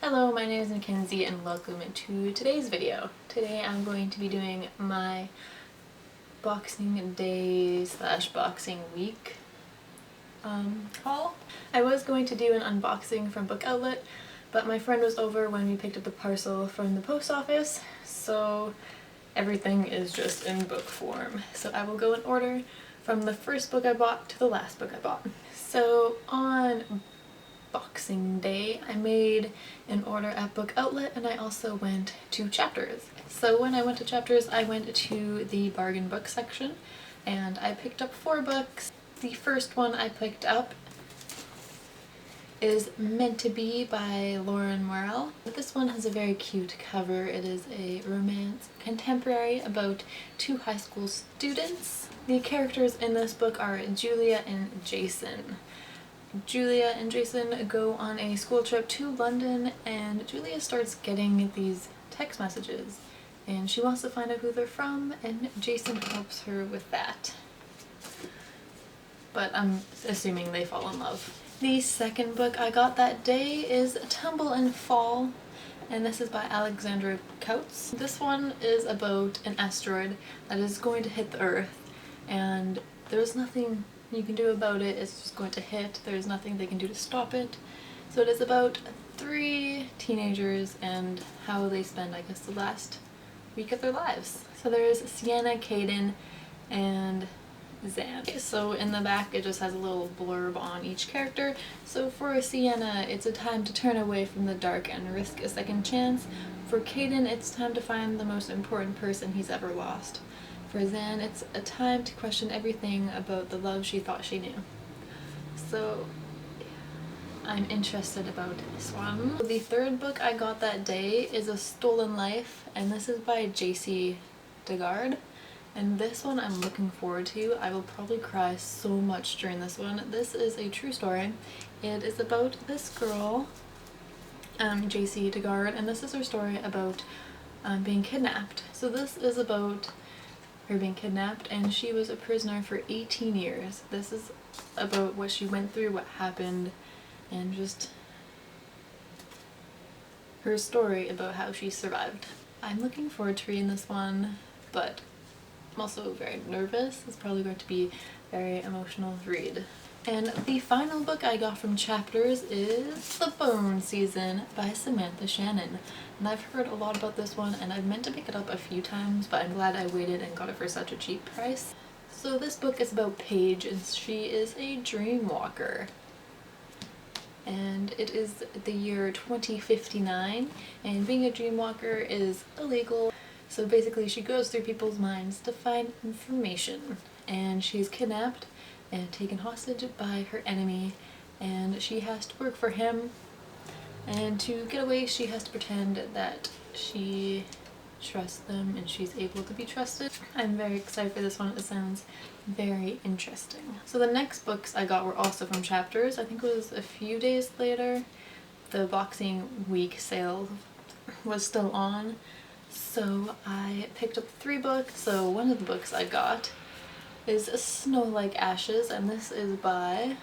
Hello, my name is Mackenzie and welcome to today's video. Today I'm going to be doing my Boxing Day / Boxing Week haul. I was going to do an unboxing from Book Outlet, but my friend was over when we picked up the parcel from the post office, so everything is just in book form. So I will go in order from the first book I bought to the last book I bought. So on Boxing Day, I made an order at Book Outlet and I also went to Chapters. So when I went to Chapters, I went to the bargain book section and I picked up 4 books. The first one I picked up is Meant to Be by Lauren Morrell. This one has a very cute cover. It is a romance contemporary about 2 high school students. The characters in this book are Julia and Jason. Julia and Jason go on a school trip to London and Julia starts getting these text messages and she wants to find out who they're from and Jason helps her with that. But I'm assuming they fall in love. The second book I got that day is Tumble and Fall, and this is by Alexandra Coates. This one is about an asteroid that is going to hit the Earth and there's nothing you can do about it. It's just going to hit. There's nothing they can do to stop it. So it is about 3 teenagers and how they spend, I guess, the last week of their lives. So there's Sienna, Caden, and Zan. So in the back it just has a little blurb on each character. So for Sienna, it's a time to turn away from the dark and risk a second chance. For Caden, it's time to find the most important person he's ever lost. For Zan, it's a time to question everything about the love she thought she knew. So I'm interested about this one. The third book I got that day is A Stolen Life, and this is by J.C. Dugard. And this one I'm looking forward to. I will probably cry so much during this one. This is a true story. It is about this girl, J.C. Dugard, and this is her story about being kidnapped. So this is about her being kidnapped and she was a prisoner for 18 years. This is about what she went through, what happened, and just her story about how she survived. I'm looking forward to reading this one, but I'm also very nervous. It's probably going to be a very emotional read. And the final book I got from Chapters is The Bone Season by Samantha Shannon. And I've heard a lot about this one and I've meant to pick it up a few times, but I'm glad I waited and got it for such a cheap price. So this book is about Paige and she is a dream walker. And it is the year 2059 and being a dream walker is illegal. So basically she goes through people's minds to find information and she's kidnapped and taken hostage by her enemy and she has to work for him, and to get away she has to pretend that she trusts them and she's able to be trusted. I'm very excited for this one. It sounds very interesting. So the next books I got were also from Chapters. I think it was a few days later. The Boxing Week sale was still on, so I picked up 3 books. So one of the books I got is Snow Like Ashes, and this is by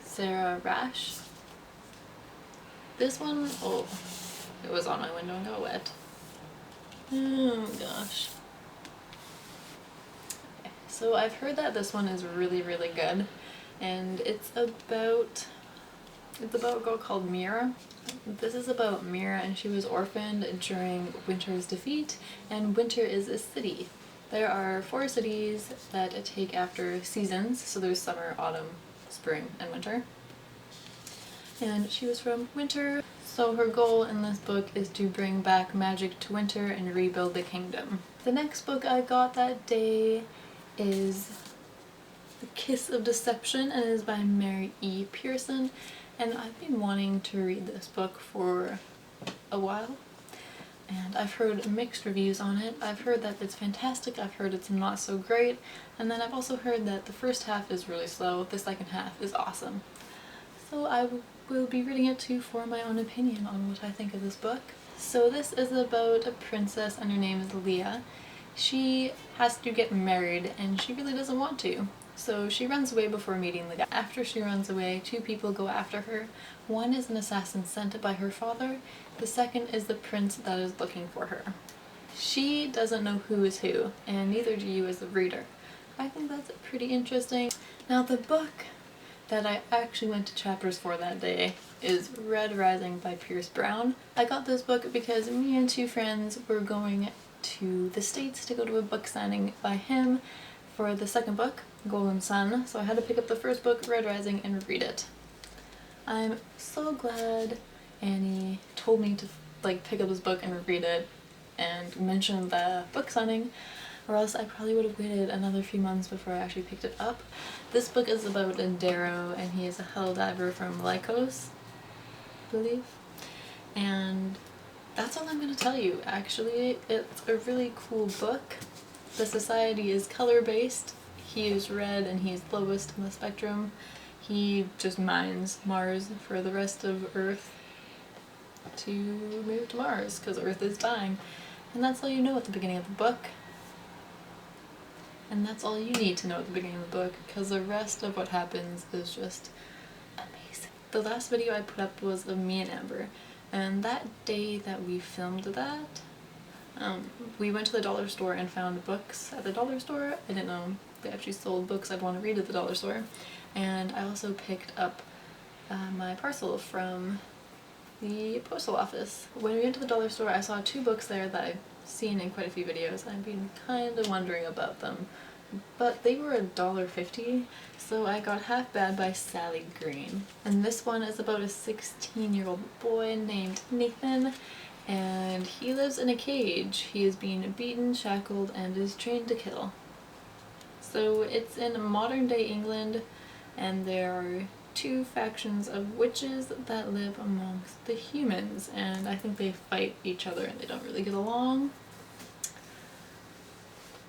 Sarah Rash. This one, oh, it was on my window and got wet. Oh gosh. Okay. So I've heard that this one is really good, and it's about a girl called Mira. This is about Mira and she was orphaned during Winter's defeat, and Winter is a city. There are 4 cities that take after seasons, so there's summer, autumn, spring, and winter. And she was from Winter, so her goal in this book is to bring back magic to Winter and rebuild the kingdom. The next book I got that day is The Kiss of Deception, and it is by Mary E. Pearson. And I've been wanting to read this book for a while. And I've heard mixed reviews on it. I've heard that it's fantastic, I've heard it's not so great, and then I've also heard that the first half is really slow, the second half is awesome. So I will be reading it to form my own opinion on what I think of this book. So this is about a princess and her name is Leah. She has to get married and she really doesn't want to. So she runs away before meeting the guy. After she runs away, two people go after her. One is an assassin sent by her father. The second is the prince that is looking for her. She doesn't know who is who, and neither do you as the reader. I think that's pretty interesting. Now the book that I actually went to chapters for that day is Red Rising by Pierce Brown. I got this book because me and two friends were going to the States to go to a book signing by him for the second book, Golden Sun, so I had to pick up the first book, Red Rising, and read it. I'm so glad Annie told me to pick up this book and read it and mention the book signing, or else I probably would have waited another few months before I actually picked it up. This book is about Darrow, and he is a hell diver from Lycos, I believe. And that's all I'm going to tell you. Actually, it's a really cool book. The society is color-based. He is red and he's lowest in the spectrum. He just mines Mars for the rest of Earth to move to Mars because Earth is dying. And that's all you know at the beginning of the book. And that's all you need to know at the beginning of the book, because the rest of what happens is just amazing. The last video I put up was of me and Amber, and that day that we filmed that, we went to the dollar store and found books at the dollar store. I didn't know they actually sold books I'd want to read at the dollar store. And I also picked up my parcel from the postal office. When we went to the dollar store, I saw two books there that I've seen in quite a few videos, and I've been kind of wondering about them. But they were $1.50, so I got Half Bad by Sally Green. And this one is about a 16-year-old boy named Nathan, and he lives in a cage. He is being beaten, shackled, and is trained to kill. So it's in modern day England, and there are two factions of witches that live amongst the humans, and I think they fight each other and they don't really get along.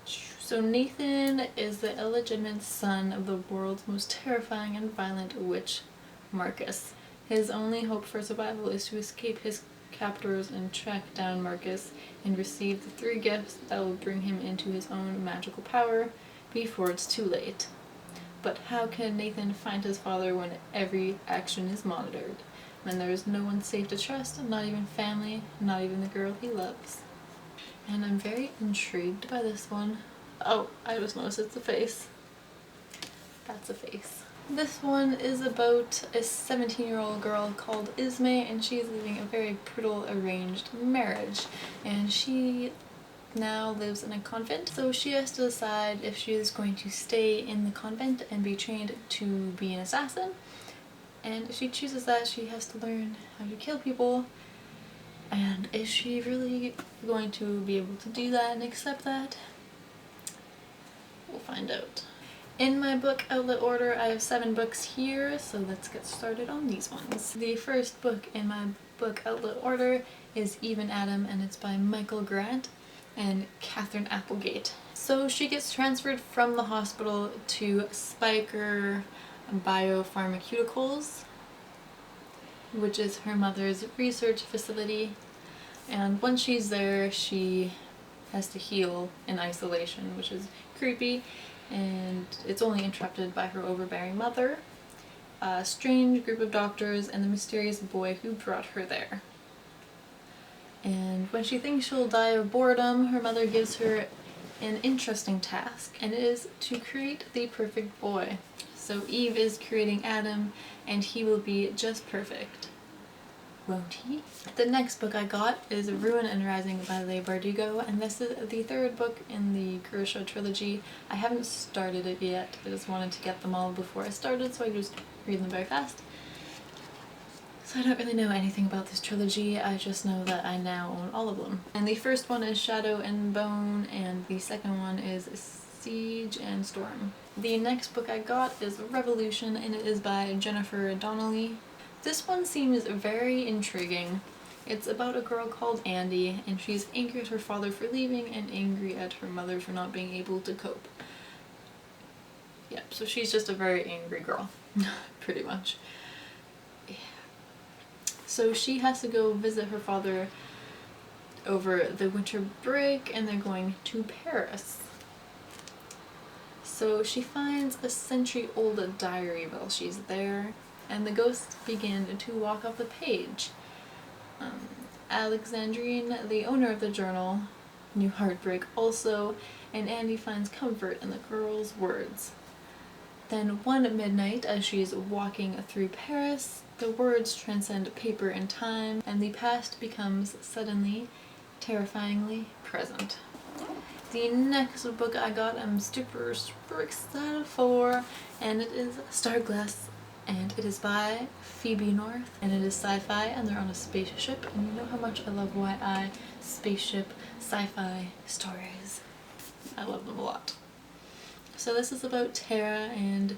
So Nathan is the illegitimate son of the world's most terrifying and violent witch, Marcus. His only hope for survival is to escape his captors and track down Marcus and receive the 3 gifts that will bring him into his own magical power before it's too late. But how can Nathan find his father when every action is monitored? When there is no one safe to trust, not even family, not even the girl he loves. And I'm very intrigued by this one. Oh, I just noticed it's a face. That's a face. This one is about a 17-year-old girl called Isme, and she's living a very brutal arranged marriage. And she now lives in a convent, so she has to decide if she is going to stay in the convent and be trained to be an assassin. And if she chooses that, she has to learn how to kill people. And is she really going to be able to do that and accept that? We'll find out. In my book outlet order, I have 7 books here, so let's get started on these ones. The first book in my book outlet order is Eve and Adam, and it's by Michael Grant and Catherine Applegate. So she gets transferred from the hospital to Spiker Biopharmaceuticals, which is her mother's research facility, and once she's there she has to heal in isolation, which is creepy, and it's only interrupted by her overbearing mother, a strange group of doctors, and the mysterious boy who brought her there. And when she thinks she'll die of boredom, her mother gives her an interesting task, and it is to create the perfect boy. So Eve is creating Adam, and he will be just perfect. Won't he? The next book I got is Ruin and Rising by Leigh Bardugo, and this is the 3rd book in the Grisha trilogy. I haven't started it yet. I just wanted to get them all before I started so I could just read them very fast. So I don't really know anything about this trilogy, I just know that I now own all of them. And the first one is Shadow and Bone, and the second one is Siege and Storm. The next book I got is Revolution, and it is by Jennifer Donnelly. This one seems very intriguing. It's about a girl called Andy, and she's angry at her father for leaving and angry at her mother for not being able to cope. Yep, so she's just a very angry girl, pretty much. Yeah. So she has to go visit her father over the winter break, and they're going to Paris. So she finds a century-old diary while she's there, and the ghosts begin to walk off the page. Alexandrine, the owner of the journal, knew heartbreak also, and Andy finds comfort in the girl's words. Then one midnight, as she is walking through Paris, the words transcend paper and time, and the past becomes suddenly, terrifyingly present. The next book I got I'm super excited for, and it is Starglass, and it is by Phoebe North, and it is sci-fi, and they're on a spaceship, and you know how much I love YI spaceship sci-fi stories. I love them a lot. So this is about Tara, and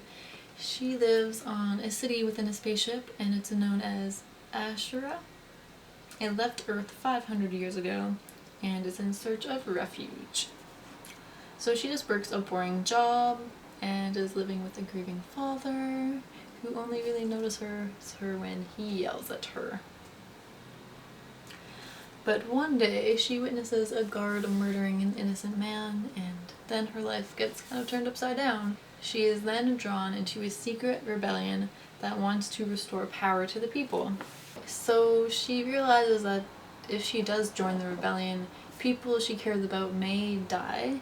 she lives on a city within a spaceship, and it's known as Ashura. It left Earth 500 years ago and is in search of refuge. So she just works a boring job and is living with a grieving father who only really notices her when he yells at her. But one day she witnesses a guard murdering an innocent man, and then her life gets kind of turned upside down. She is then drawn into a secret rebellion that wants to restore power to the people. So she realizes that if she does join the rebellion, people she cares about may die,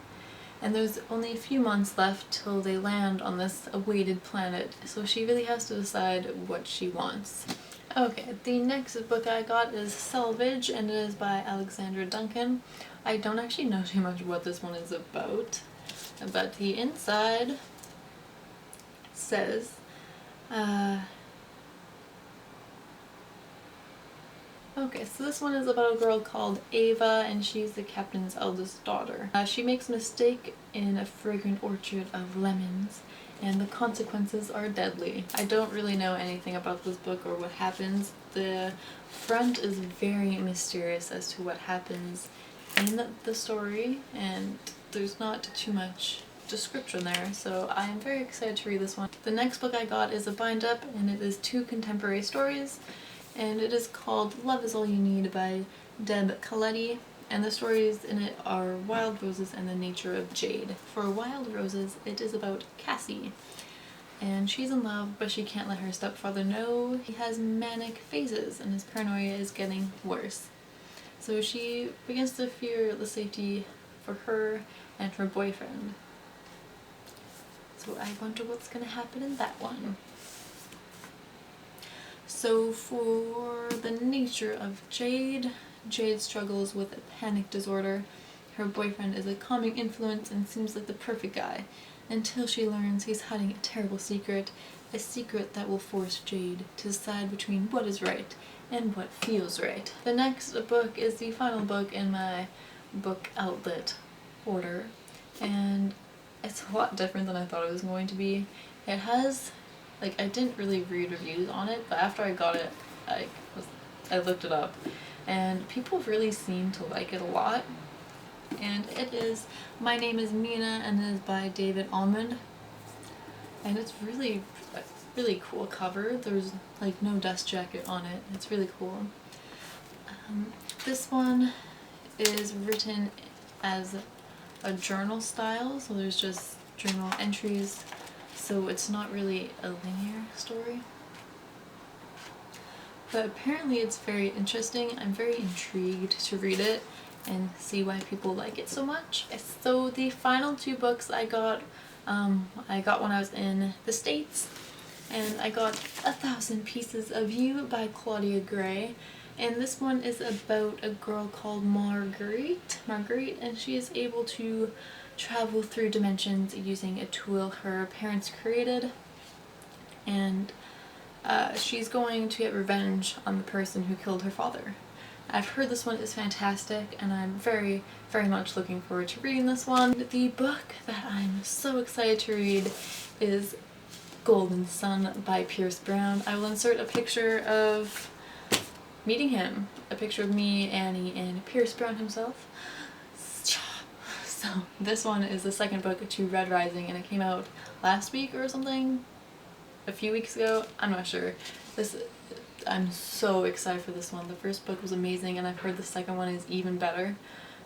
and there's only a few months left till they land on this awaited planet, so she really has to decide what she wants. Okay, the next book I got is Salvage, and it is by Alexandra Duncan. I don't actually know too much what this one is about, but the inside says, okay, so this one is about a girl called Ava, and she's the captain's eldest daughter. She makes a mistake in a fragrant orchard of lemons, and the consequences are deadly. I don't really know anything about this book or what happens. The front is very mysterious as to what happens in the story, and there's not too much description there, so I am very excited to read this one. The next book I got is a bind-up, and it is 2 contemporary stories, and it is called Love Is All You Need by Deb Coletti, and the stories in it are Wild Roses and the Nature of Jade. For Wild Roses, it is about Cassie, and she's in love, but she can't let her stepfather know. He has manic phases, and his paranoia is getting worse. So she begins to fear the safety for her and her boyfriend. So I wonder what's gonna happen in that one. So for the nature of Jade, Jade struggles with a panic disorder. Her boyfriend is a calming influence and seems like the perfect guy, until she learns he's hiding a terrible secret, a secret that will force Jade to decide between what is right and what feels right. The next book is the final book in my book outlet order, and it's a lot different than I thought it was going to be. It has, like, I didn't really read reviews on it, but after I got it, I looked it up, and people really seem to like it a lot. And it is My Name is Mina, and it is by David Almond, and it's really cool cover. There's like no dust jacket on it. It's really cool. This one is written as a journal style, so there's just journal entries, so it's not really a linear story. But apparently it's very interesting. I'm very intrigued to read it and see why people like it so much. So the final 2 books I got when I was in the States, and I got 1,000 Pieces of You by Claudia Gray, and this one is about a girl called Marguerite, and she is able to travel through dimensions using a tool her parents created, and she's going to get revenge on the person who killed her father. I've heard this one is fantastic, and I'm very much looking forward to reading this one. The book that I'm so excited to read is Golden Sun by Pierce Brown. I will insert a picture of meeting him, a picture of me, Annie, and Pierce Brown himself. So this one is the second book to Red Rising, and it came out last week or something, a few weeks ago, I'm not sure. I'm so excited for this one. The first book was amazing, and I've heard the second one is even better,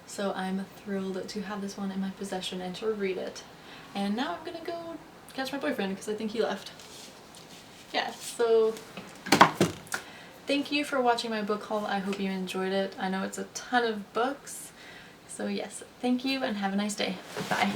so I'm thrilled to have this one in my possession and to read it. and now I'm gonna go catch my boyfriend because I think he left. Yeah, so thank you for watching my book haul. I hope you enjoyed it. I know it's a ton of books, so yes, thank you and have a nice day. Bye.